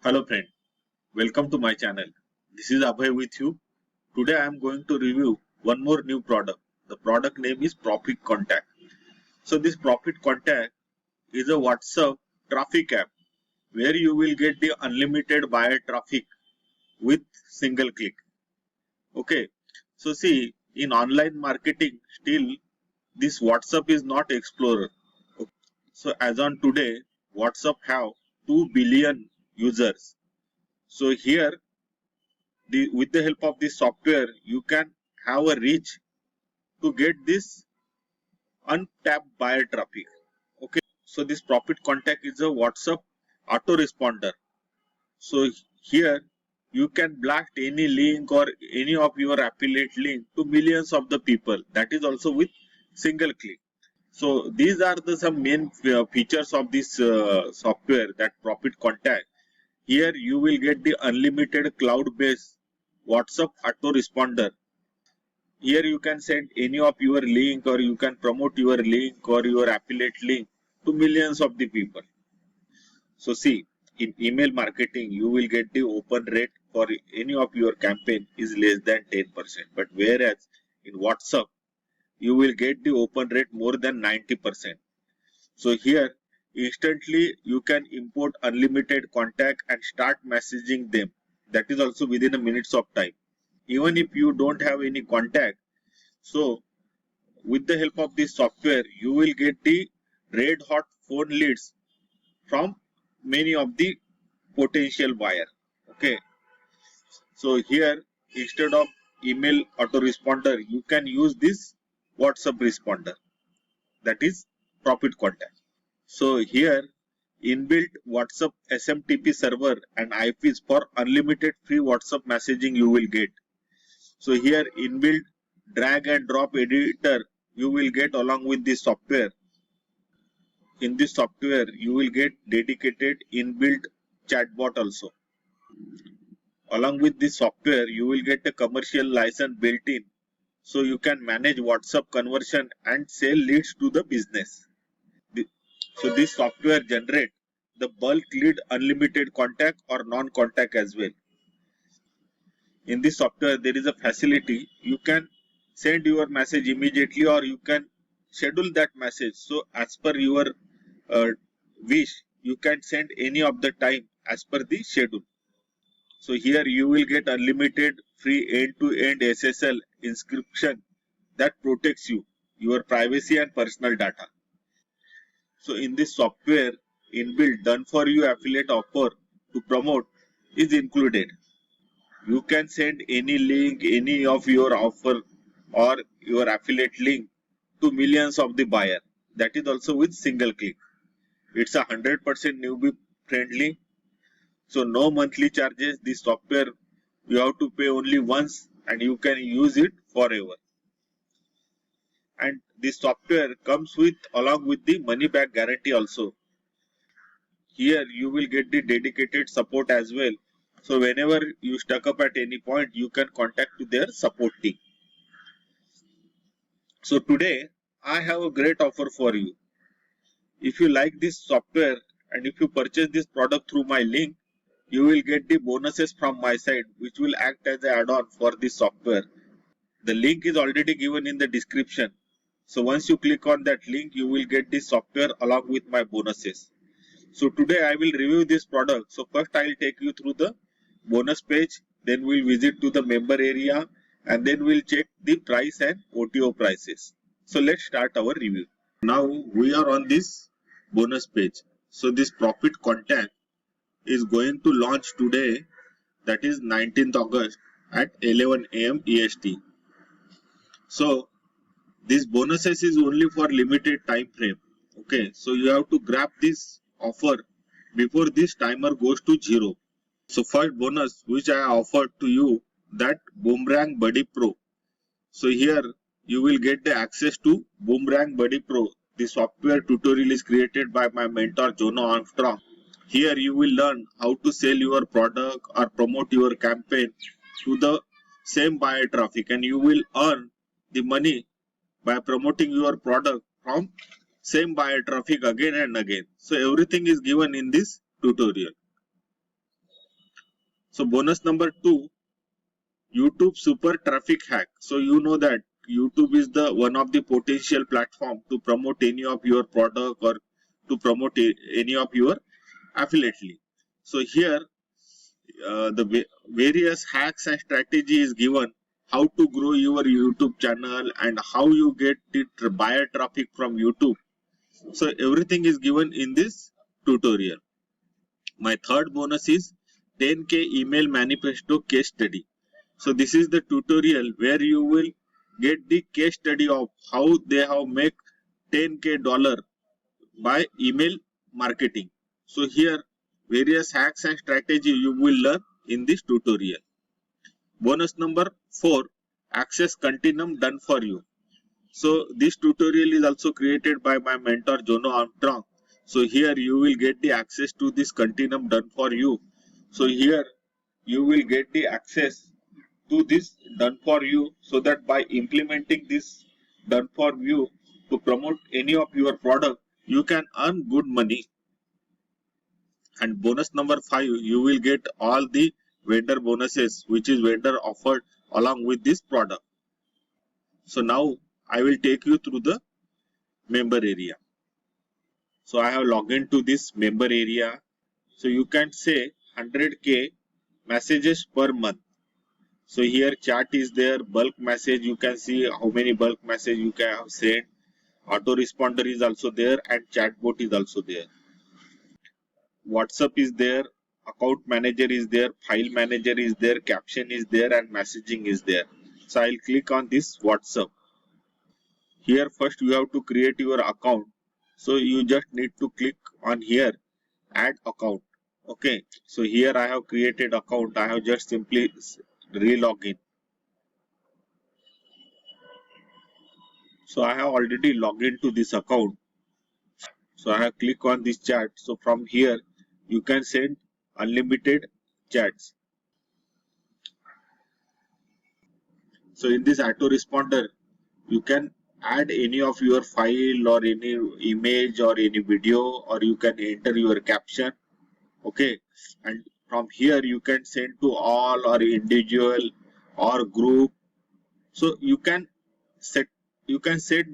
Hello friend, welcome to my channel. This is Abhay with you. Today I am going to review one more new product. The product name is Profit Contact. So this Profit Contact is a WhatsApp traffic app where you will get the unlimited buyer traffic with single click. Okay. So see, in online marketing still this WhatsApp is not explorer. Okay. So as on today WhatsApp have 2 billion users. So here with the help of this software you can have a reach to get this untapped buyer traffic. Okay, so this Profit Contact is a WhatsApp autoresponder. So here you can blast any link or any of your affiliate link to millions of the people. That is also with single click. So these are the some main features of this software, that Profit Contact. Here you will get the unlimited cloud-based WhatsApp autoresponder. Here you can send any of your link, or you can promote your link or your affiliate link to millions of the people. So see, in email marketing you will get the open rate for any of your campaign is less than 10%, but whereas in WhatsApp you will get the open rate more than 90%. So here instantly you can import unlimited contact and start messaging them. That is also within a minutes of time. Even if you don't have any contact, so with the help of this software you will get the red hot phone leads from many of the potential buyer. Okay, so here instead of email autoresponder you can use this WhatsApp responder, that is Profit Contact. So here inbuilt WhatsApp SMTP server and IPs for unlimited free WhatsApp messaging you will get. So here inbuilt drag and drop editor you will get along with this software. In this software you will get dedicated inbuilt chatbot also. Along with this software you will get a commercial license built in, so you can manage WhatsApp conversion and sell leads to the business. So this software generate the bulk lead unlimited contact or non-contact as well. In this software there is a facility you can send your message immediately or you can schedule that message. So as per your wish you can send any of the time as per the schedule. So here you will get unlimited free end-to-end SSL encryption that protects you, your privacy and personal data. So in this software inbuilt done for you affiliate offer to promote is included. You can send any link, any of your offer or your affiliate link to millions of the buyer. That is also with single click. It's 100% newbie friendly. So no monthly charges. This software you have to pay only once and you can use it forever. And this software comes with along with the money back guarantee also. Here you will get the dedicated support as well. So whenever you stuck up at any point you can contact to their support team. So today I have a great offer for you. If you like this software and if you purchase this product through my link, you will get the bonuses from my side which will act as an add-on for this software. The link is already given in the description. So once you click on that link you will get this software along with my bonuses. So today I will review this product. So first I will take you through the bonus page, then we'll visit to the member area and then we'll check the price and OTO prices. So let's start our review. Now we are on this bonus page. So this Profit Contact is going to launch today, that is 19th August at 11 AM EST. So this bonuses is only for limited time frame. Okay, so you have to grab this offer before this timer goes to 0. So first bonus which I offered to you, that Boomerang Buddy Pro. So here you will get the access to Boomerang Buddy Pro. The software tutorial is created by my mentor Jono Armstrong. Here you will learn how to sell your product or promote your campaign to the same buyer traffic, and you will earn the money by promoting your product from same buyer traffic again and again. So everything is given in this tutorial. So bonus number 2, YouTube super traffic hack. So you know that YouTube is the one of the potential platform to promote any of your product or to promote any of your affiliate link. So here the various hacks and strategy is given how to grow your YouTube channel and how you get it buyer traffic from YouTube. So everything is given in this tutorial. My third bonus is 10K email manifesto case study. So this is the tutorial where you will get the case study of how they have make $10K by email marketing. So here various hacks and strategy you will learn in this tutorial. Bonus number 4, access continuum done for you. So this tutorial is also created by my mentor Jono Armstrong. So here you will get the access to this continuum done for you. So here you will get the access to this done for you, so that by implementing this done for you to promote any of your product, you can earn good money. And bonus number 5, you will get all the vendor bonuses which is vendor offered along with this product. So now I will take you through the member area. So I have logged into this member area. So you can say 100K messages per month. So here chat is there, bulk message, you can see how many bulk message you can have sent. Autoresponder is also there and chatbot is also there. WhatsApp is there, account manager is there, file manager is there, caption is there and messaging is there. So I'll click on this WhatsApp. Here first you have to create your account. So you just need to click on here, add account. Okay, so here I have created account. I have just simply re-log in. So I have already logged into this account. So I have clicked on this chat. So from here you can send unlimited chats. So in this autoresponder you can add any of your file or any image or any video, or you can enter your caption. Okay, and from here you can send to all or individual or group. So you can set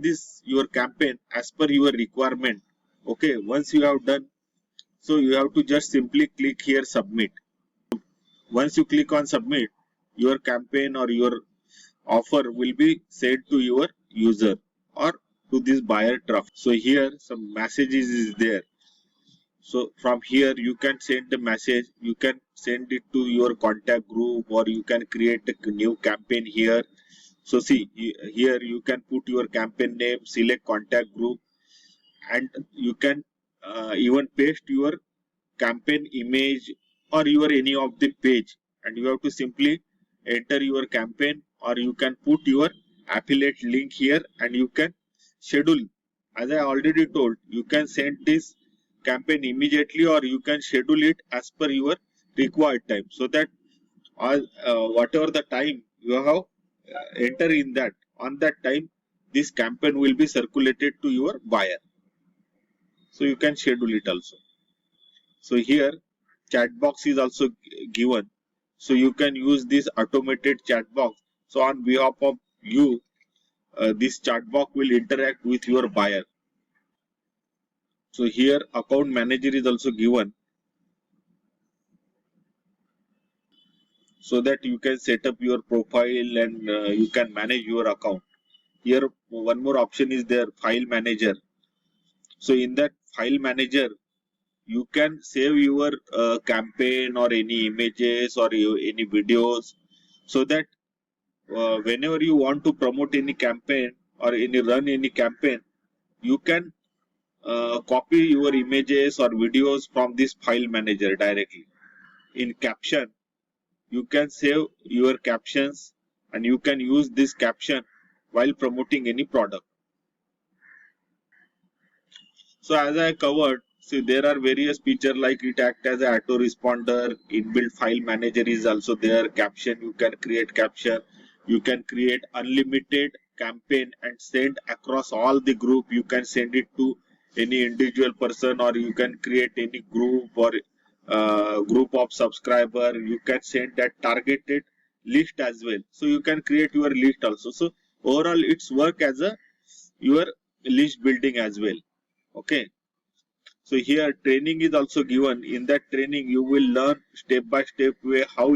this your campaign as per your requirement. Okay, once you have done, so you have to just simply click here submit. Once you click on submit, your campaign or your offer will be sent to your user or to this buyer traffic. So here some messages is there. So from here you can send the message, you can send it to your contact group, or you can create a new campaign here. So see here you can put your campaign name, select contact group, and you can even paste your campaign image or your any of the page, and you have to simply enter your campaign, or you can put your affiliate link here and you can schedule. As I already told, you can send this campaign immediately or you can schedule it as per your required time, so that all whatever the time you have enter in that, on that time this campaign will be circulated to your buyer. So you can schedule it also. So here chat box is also given, so you can use this automated chat box. So on behalf of you, this chat box will interact with your buyer. So here account manager is also given, so that you can set up your profile and you can manage your account. Here one more option is there, file manager. So in that file manager you can save your campaign or any images or any videos, so that whenever you want to promote any campaign or run any campaign, you can copy your images or videos from this file manager directly. In caption, you can save your captions and you can use this caption while promoting any product. So as I covered, see there are various features like it act as an autoresponder, inbuilt file manager is also there, caption, you can create caption, you can create unlimited campaign and send across all the group, you can send it to any individual person or you can create any group or group of subscriber. You can send that targeted list as well. So you can create your list also. So overall it's work as a your list building as well. Okay. So here training is also given. In that training you will learn step by step way how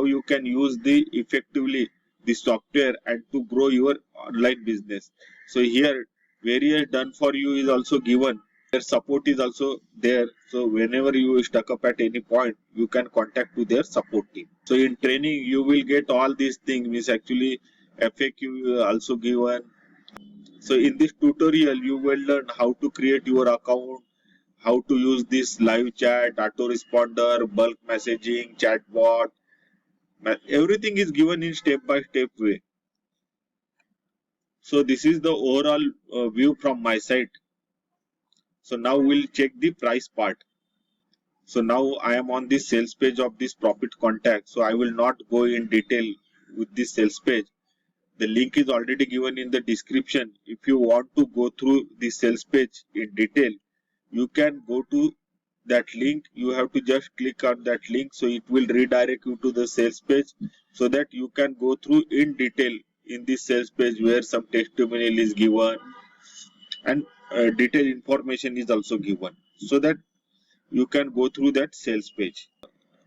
you can use the effectively the software and to grow your online business. So here various done for you is also given. Their support is also there. So whenever you stuck up at any point, you can contact to their support team. So in training you will get all these things. Means actually FAQ also given. So in this tutorial you will learn how to create your account, how to use this live chat, autoresponder, bulk messaging, chatbot. Everything is given in step by step way. So this is the overall view from my side. So now we'll check the price part. So now I am on the sales page of this Profit Contact. So I will not go in detail with this sales page. The link is already given in the description. If you want to go through the sales page in detail, you can go to that link. You have to just click on that link, so it will redirect you to the sales page so that you can go through in detail in this sales page where some testimonial is given and detailed information is also given, so that you can go through that sales page.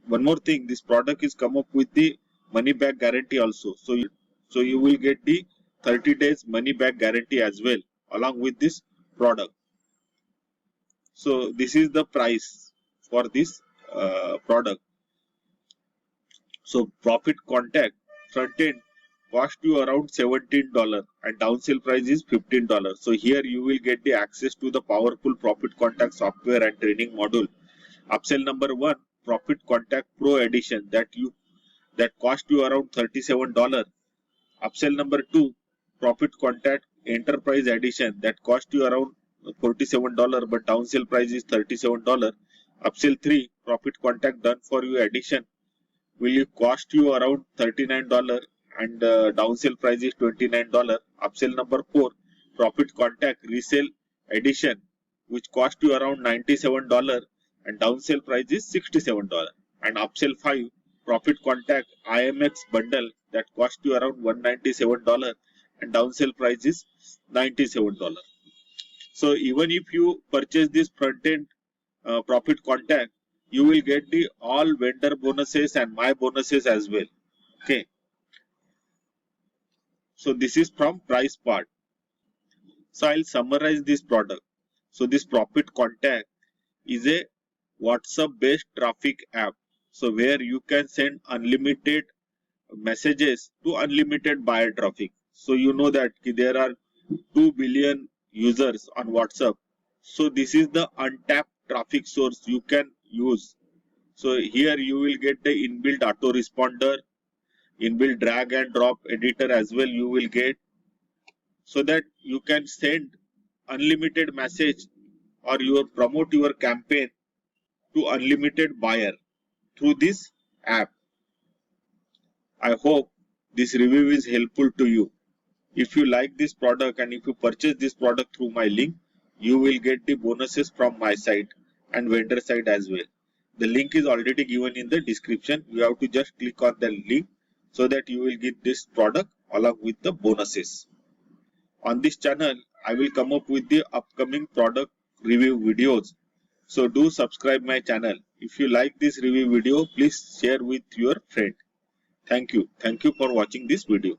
One more thing, this product is come up with the money back guarantee also. So you will get the 30 days money back guarantee as well along with this product. So this is the price for this product. So Profit Contact front end cost you around $17 and downsell price is $15. So here you will get the access to the powerful Profit Contact software and training module. Upsell number 1, Profit Contact Pro Edition that cost you around $37. Upsell number 2, Profit Contact Enterprise Edition that cost you around $47 but downsell price is $37. Upsell 3, Profit Contact Done For You Edition will cost you around $39 and downsell price is $29. Upsell number 4, Profit Contact Resale Edition which cost you around $97 and downsell price is $67. And upsell 5, Profit Contact IMX Bundle that cost you around $197 and downsell price is $97. So even if you purchase this front end Profit Contact, you will get the all vendor bonuses and my bonuses as well. Okay. So this is from price part. So I'll summarize this product. So this Profit Contact is a WhatsApp based traffic app. So where you can send unlimited messages to unlimited buyer traffic. So you know that there are 2 billion users on WhatsApp. So this is the untapped traffic source you can use. So here you will get the inbuilt autoresponder, inbuilt drag and drop editor as well you will get, so that you can send unlimited message or you promote your campaign to unlimited buyer through this app. I hope this review is helpful to you. If you like this product and if you purchase this product through my link, you will get the bonuses from my side and vendor side as well. The link is already given in the description. You have to just click on the link so that you will get this product along with the bonuses. On this channel, I will come up with the upcoming product review videos. So do subscribe my channel. If you like this review video, please share with your friend. Thank you. Thank you for watching this video.